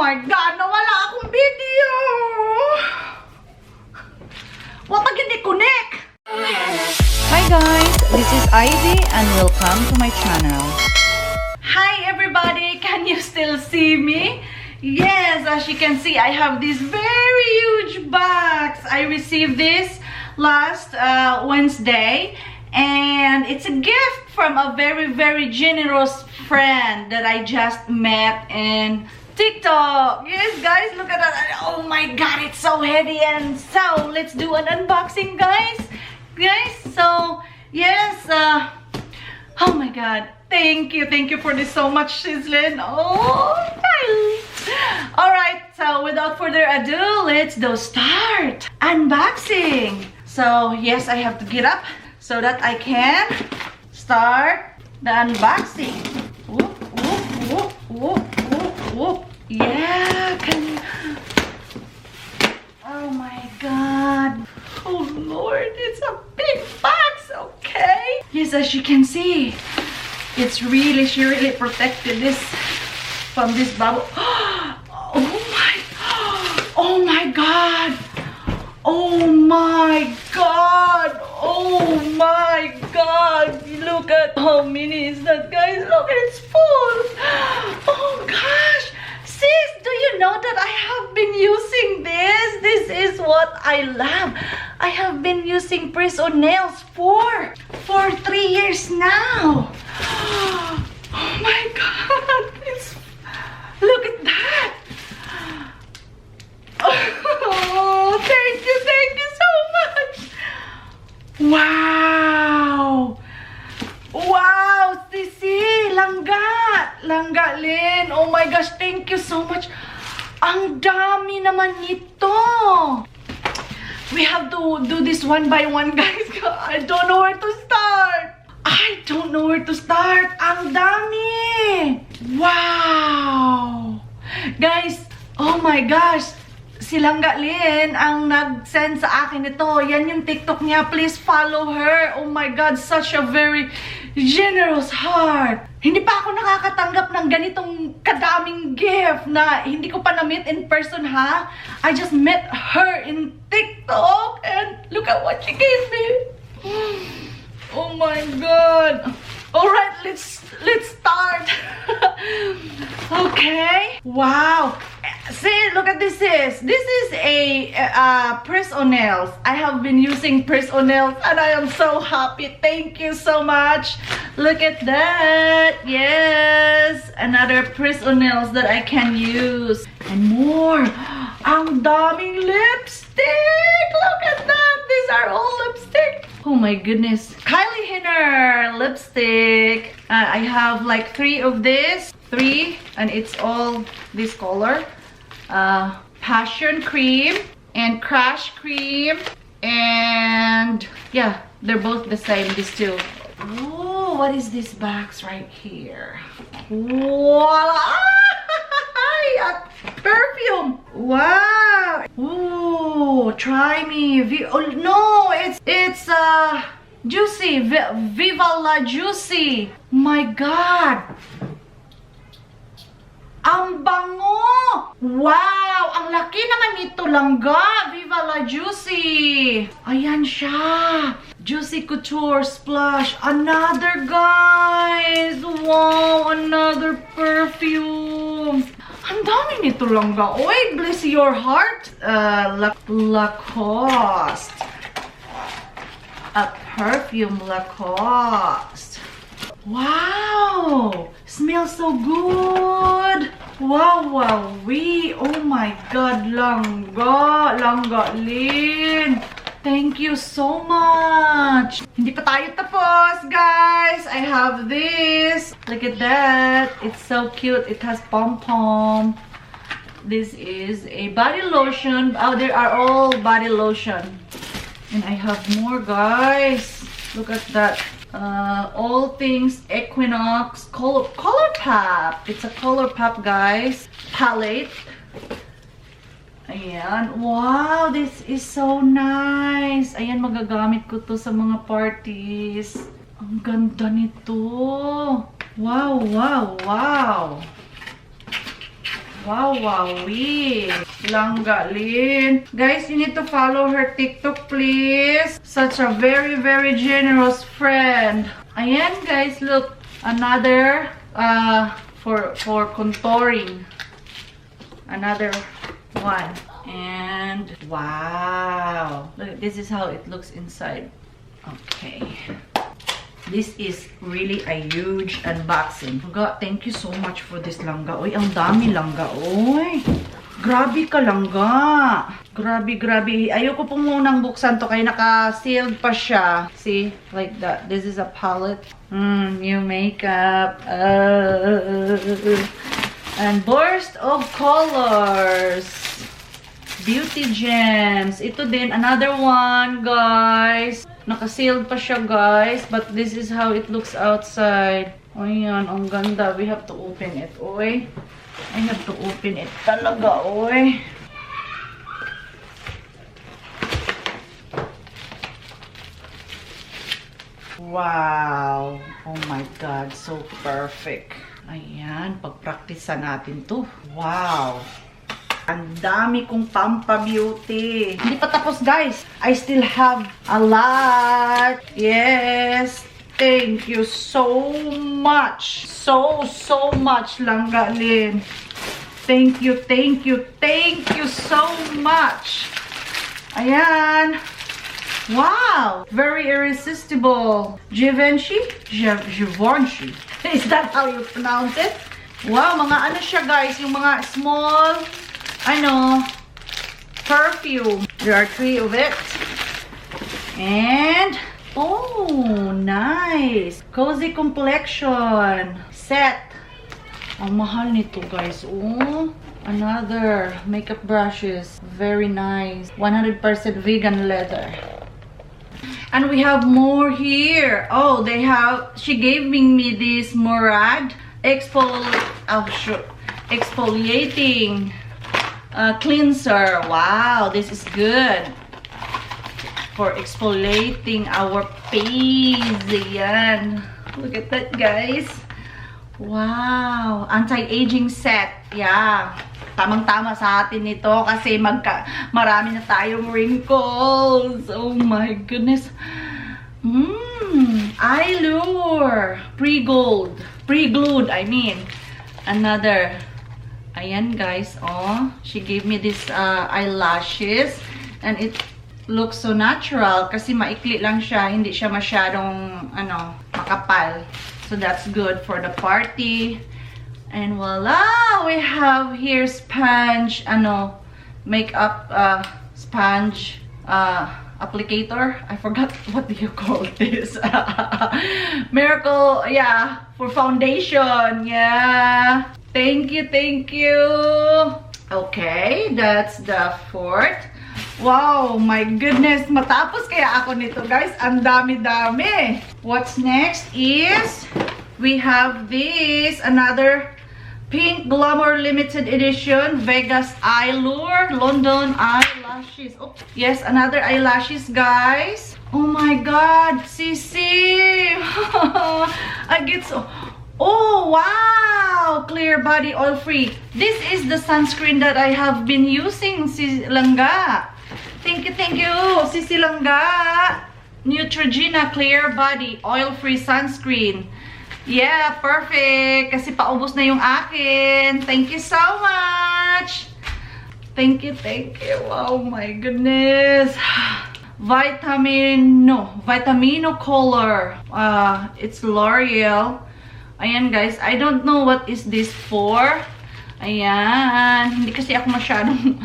my God! Nawala akong video! What pag hindi connect? Hi guys, this is Ivy and welcome to my channel. Hi everybody! Can you still see me? Yes, as you can see, I have this very huge box. I received this last Wednesday. And it's a gift from a very generous friend that I just met in TikTok. Yes, guys, look at that. Oh my God, it's so heavy. And so, let's do an unboxing, guys. So, yes, oh my God. Thank you for this so much, Shislin. Oh, alright, so without further ado, let's go start unboxing. So, yes, I have to get up so that I can start the unboxing. Whoop, whoop, whoop, whoop, whoop, whoop. Yeah, oh my God. Oh Lord, it's a big box, okay? Yes, as you can see, it's she really protected this from this bubble. Oh my God. Oh my God! Oh my God! Look at how many is that, guys. Look, it's full. Oh gosh! Sis, do you know that I have been using this? This is what I love. I have been using press-on-nails for 3 years now. Oh my God! Look at that! Oh, thank you so much. Wow, Sisi, langga Lin. Oh my gosh, thank you so much. Ang dami naman nito. We have to do this one by one, guys. I don't know where to start. Ang dami. Wow, guys. Oh my gosh. Si Langga Lin ang nag-send sa akin ito. Yan yung TikTok niya. Please follow her. Oh my God, such a very generous heart. Hindi pa ako nakakatanggap ng ganitong kadaming gift na hindi ko pa na-meet in person, ha? I just met her in TikTok and look at what she gave me. Oh my God. Alright, let's start. Okay. Wow. See, look at this. This is a press-on-nails. I have been using press-on-nails and I am so happy. Thank you so much. Look at that. Yes. Another press-on-nails that I can use. And more. Ang daming lipstick. Look at that. These are all lipstick. Oh my goodness. Kylie Jenner lipstick. I have like 3 of this. 3. And it's all this color. Passion cream and crash cream, and yeah, they're both the same, these two. Oh, what is this box right here? Voila! A perfume. Wow. Ooh, try me. Oh no, it's Juicy. Viva la Juicy. My God. Ang bango! Wow! Ang laki naman nito, Langga! Viva la Juicy! Ayan siya! Juicy Couture Splash. Another, guys! Wow! Another perfume! Ang dami nito, Langga. Oy, bless your heart! Lacoste. A perfume Lacoste. Wow! Smells so good! Wow! Oh my God! Langga Lin! Thank you so much! Hindi pa tayo tapos, guys! I have this! Look at that! It's so cute! It has pom-pom. This is a body lotion. Oh, there are all body lotion. And I have more, guys! Look at that! All things Equinox color pop. It's a color pop, guys. Palette. Ayan. Wow, this is so nice. Ayan, magagamit ko to sa mga parties. Ang ganda nito. Wow. Wow, wowie. Langga, Lin. Guys, you need to follow her TikTok, please. Such a very, very generous friend. Ayan, guys, look. Another, for contouring. Another one. And, wow. Look, this is how it looks inside. Okay. This is really a huge unboxing. Langga, thank you so much for this, Langga. Uy, ang dami, Langga. Uy, grabe ka, Langga. Grabe, grabe. Ayoko po munang buksan to kaya naka-sealed pa siya. See? Like that. This is a palette. New makeup. And burst of colors. Beauty gems. Ito din, another one, guys. Naka-sealed pa siya, guys. But this is how it looks outside. Ayan, ang ganda. We have to open it, oy. I have to open it talaga, oy. Wow. Oh my God. So perfect. Ayan, pag-practice natin to. Wow. Ang dami kong Pampa Beauty. Hindi pa tapos, guys. I still have a lot. Yes. Thank you so much. So much, Langga Lin. Thank you, thank you, thank you so much. Ayan. Wow. Very irresistible. Givenchy? Givenchy. Is that how you pronounce it? Wow, mga ano siya, guys. Yung mga small... perfume. There are 3 of it. And, oh, nice. Cozy Complexion set. Ang mahal nito, guys. Oh, another makeup brushes. Very nice. 100% vegan leather. And we have more here. Oh, she gave me this Murad exfoliating cleanser. Wow, this is good for exfoliating our face. Ayan. Look at that, guys. Wow, anti-aging set. Yeah, tamang-tama sa atin ito kasi marami na tayong wrinkles. Oh my goodness. Eyelure pre-glued, I mean. Another. Ayan, guys, oh, she gave me this eyelashes and it looks so natural kasi maikli lang siya, hindi siya masyadong makapal. So that's good for the party. And voila, we have here sponge makeup sponge applicator. I forgot what do you call this. Miracle, yeah, for foundation. Yeah. Thank you, thank you. Okay, that's the 4th. Wow, my goodness. Matapos kaya ako nito, guys. Ang dami-dami. What's next is, we have this, another Pink Glamour Limited Edition Vegas Eyelure London Eyelashes. Oh, yes, another eyelashes, guys. Oh my God, Sisi. I get so... Oh, wow! Clear body oil free. This is the sunscreen that I have been using, Sisi Langga. Thank you, Sisi Langga. Neutrogena clear body oil free sunscreen. Yeah, perfect. Kasi paubos na yung akin. Thank you so much. Thank you. Oh my goodness. Vitamino color. It's L'Oreal. Ayan, guys, I don't know what is this for. Ayan, hindi kasi ako masyadong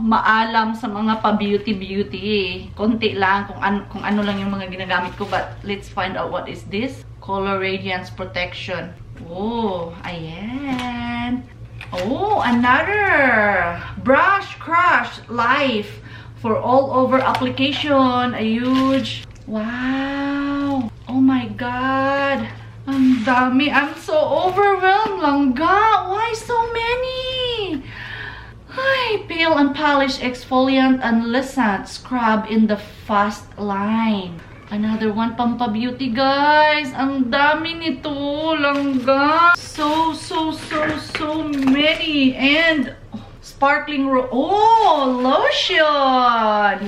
maalam sa mga pa-beauty. Konti lang kung ano lang yung mga ginagamit ko, but let's find out what is this. Color Radiance Protection. Oh, ayan. Oh, another Brush Crush Life for all over application. A huge. Wow. Oh my God. Ang dami. I'm so overwhelmed, Langga. Why so many? Ay, pale and polish exfoliant and luxant scrub in the fast line. Another one, Pampabeauty, guys. Ang dami nito, langga. So many. And sparkling lotion.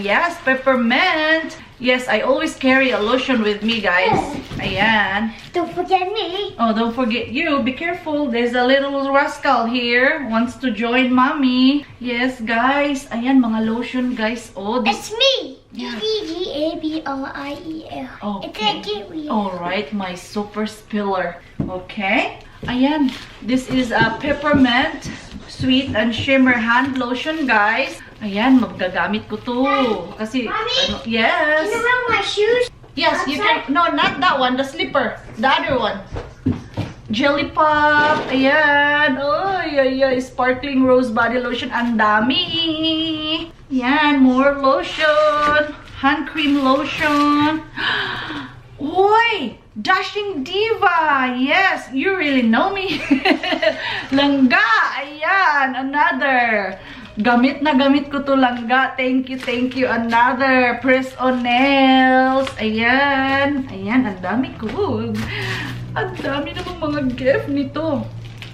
Yes, peppermint. Yes, I always carry a lotion with me, guys. Ayan. Don't forget me. Oh, don't forget you. Be careful. There's a little rascal here. Wants to join mommy. Yes, guys. Ayan, mga lotion, guys. Oh, this... It's me. Yeah. D-D-G-A-B-R-I-E-L. Okay. It's a kiwi. Alright, my super spiller. Okay. Ayan. This is a peppermint sweet and shimmer hand lotion, guys. Ayan, magagamit ko to. Kasi, Mommy? yes. Can you wear my shoes? Yes, you can. No, not that one. The slipper. The other one. Jelly Pop. Ayan. Ay. Sparkling rose body lotion. Ang dami. Ayan, more lotion. Hand cream lotion. Uy! Dashing Diva. Yes, you really know me. Langga. Ayan, another. Gamit na gamit ko to, langga. Thank you. Another press on nails. Ayan. Ayan, ang dami ko. Ang dami namang mga gift nito.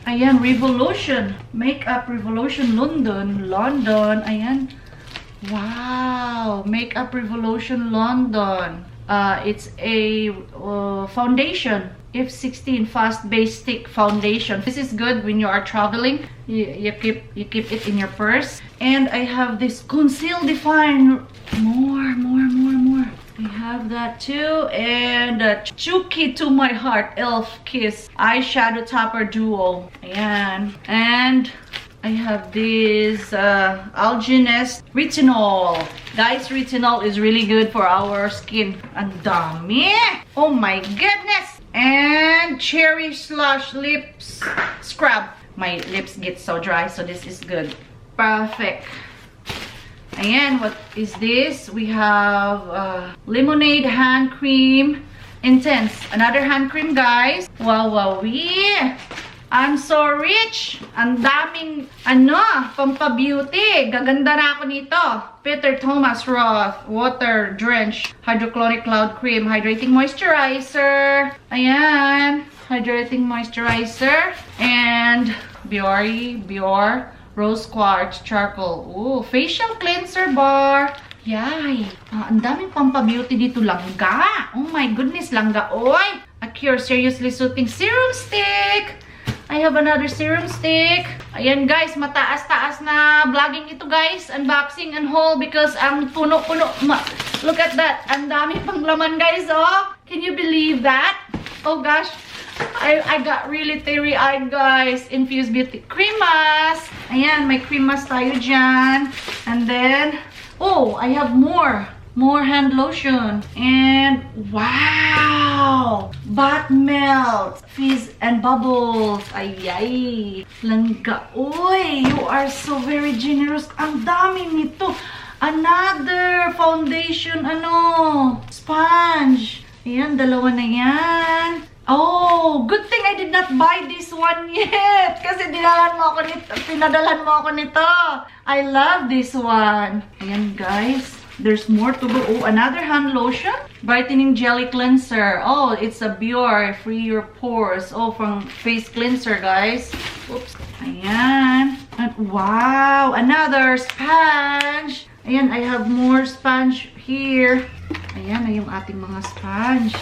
Ayan, Revolution. Makeup Revolution London. Ayan. Wow. Makeup Revolution London. It's a foundation. F16 fast base stick foundation. This is good when you are traveling. You keep it in your purse. And I have this conceal define. More. I have that too. And Chuki to my heart elf kiss eyeshadow topper duo. Ayan. And I have this Alginest retinol. Guys, retinol is really good for our skin. Ang dami. Oh my goodness. And cherry slush lips scrub. My lips get so dry, so this is good. Perfect. Ayan, what is this? We have lemonade hand cream intense. Another hand cream, guys. Wow. I'm so rich. Ang daming, Pampabeauty. Gaganda na ako nito. Peter Thomas Roth Water Drench Hydrochloric Cloud Cream Hydrating Moisturizer. Ayan. Hydrating Moisturizer. And Biore Rose Quartz Charcoal. Ooh, facial cleanser bar. Yay. Ang daming Pampabeauty dito, langga. Oh my goodness, langga. Oy. A Cure Seriously Soothing Serum Stick. I have another serum stick. Ayan, guys, mataas-taas na vlogging ito, guys. Unboxing and haul because ang puno-puno. Look at that. Ang dami pang laman, guys, oh. Can you believe that? Oh gosh. I got really teary-eyed, guys. Infused Beauty Cream Mask. Ayan, may cream mask tayo dyan. And then, oh, I have more hand lotion. And wow, bath melt, fizz and bubbles. Ay, langga. Uy, you are so very generous. Ang dami nito. Another foundation, sponge. Ayan, dalawa na yan. Oh, good thing I did not buy this one yet. Kasi pinadalan mo ako nito. I love this one. Ayan, guys. There's more to go. Oh, another hand lotion. Brightening Jelly Cleanser. Oh, it's a Biore. Free your pores. Oh, from face cleanser, guys. Oops. Ayan. And wow, another sponge. Ayan, I have more sponge here. Ayan na yung ating mga sponge.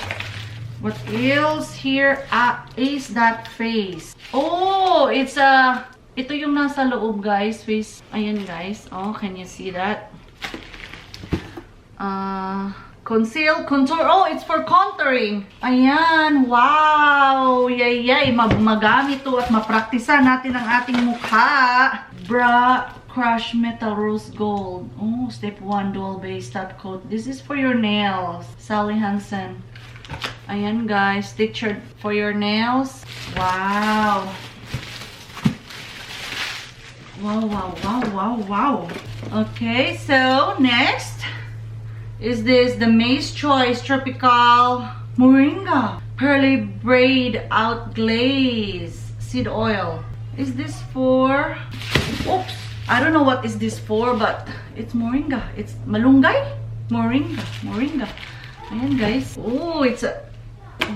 What else here? Is that face? Oh, it's ito yung nasa loob, guys. Face. Ayan, guys. Oh, can you see that? Conceal, contour. Oh, it's for contouring. Ayan, wow. Yay. Magamit to at mapraktisan natin ang ating mukha. Bra Crush Metal Rose Gold. Oh, step 1 dual base top coat. This is for your nails. Sally Hansen. Ayan, guys, stitcher for your nails. Wow. Wow. Okay, so next is this the Maze Choice Tropical Moringa Pearly Braid Out Glaze Seed Oil. Is this for... Oops! I don't know what is this for, but it's moringa. It's malunggay? Moringa. Ayan, guys. Oh, it's a...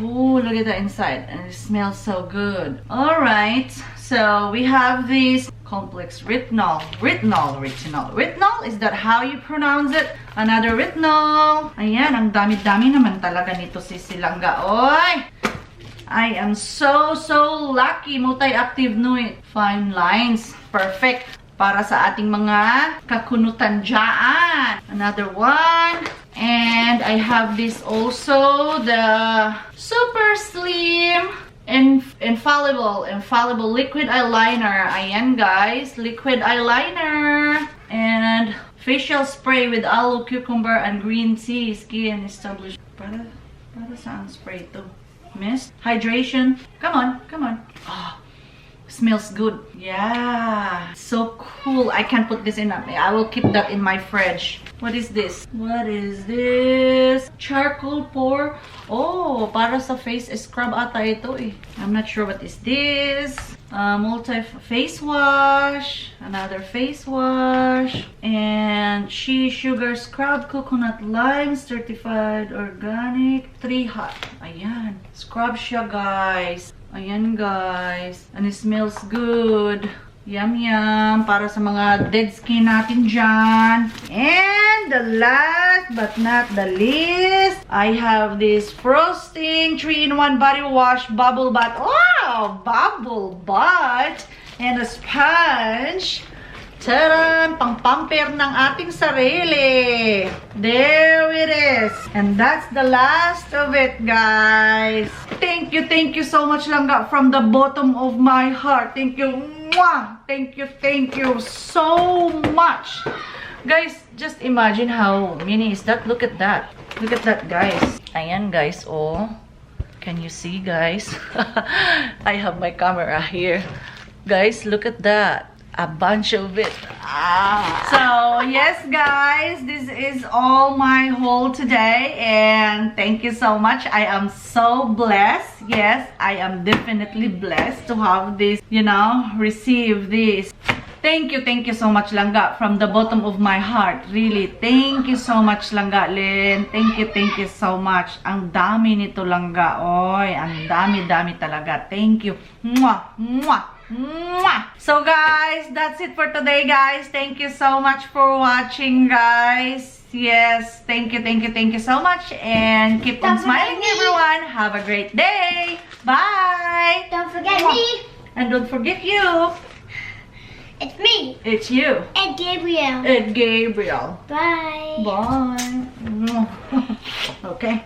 Oh, look at that inside. And it smells so good. Alright. So, we have this complex retinol. Retinol. Is that how you pronounce it? Another retinol. Ayan, ang dami-dami naman talaga nito si Silangga. Oy! I am so lucky. Multi-active nuit. Fine lines. Perfect. Para sa ating mga kakunutan dyan. Another one. And I have this also, the super slim infallible liquid eyeliner. Ayan guys, liquid eyeliner. And facial spray with aloe, cucumber, and green tea. Skin established. Para saan spray to? Mist? Hydration? Come on. Oh. Smells good. Yeah. So cool. I can put this in. I will keep that in my fridge. What is this? What is this? Charcoal pour. Oh, para sa face scrub ata ito eh. I'm not sure what is this. Multi face wash. Another face wash. And shea sugar scrub, coconut lime, certified organic. 3 hot. Ayan. Scrub siya guys. Ayan guys. And it smells good. Yum yum. Para sa mga dead skin natin dyan. And the last but not the least, I have this Frosting 3-in-1 body wash bubble bath. Wow! Bubble bath. And a sponge. Taran! Pang-pamper ng ating sarili. There it is. And that's the last of it, guys. Thank you so much, Langga, from the bottom of my heart. Thank you. Mwah! Thank you so much. Guys, just imagine how mini is that. Look at that. Look at that, guys. Ayan, guys. Oh. Can you see, guys? I have my camera here. Guys, look at that. A bunch of it. So yes guys, this is all my haul today, and thank you so much. I am so blessed. Yes, I am definitely blessed to have this, you know, receive this. Thank you so much, Langga, from the bottom of my heart. Really, thank you so much, Langga Lynn. Thank you so much. Ang dami nito, Langga. Oy, ang dami talaga. Thank you. Mwah, mwah. Mwah! So guys, that's it for today, guys. Thank you so much for watching, guys. Yes, thank you so much, and keep on smiling, everyone. Have a great day. Bye. Don't forget me. And don't forget you. It's me. It's you. And Gabriel. And Gabriel. Bye. Bye. Okay.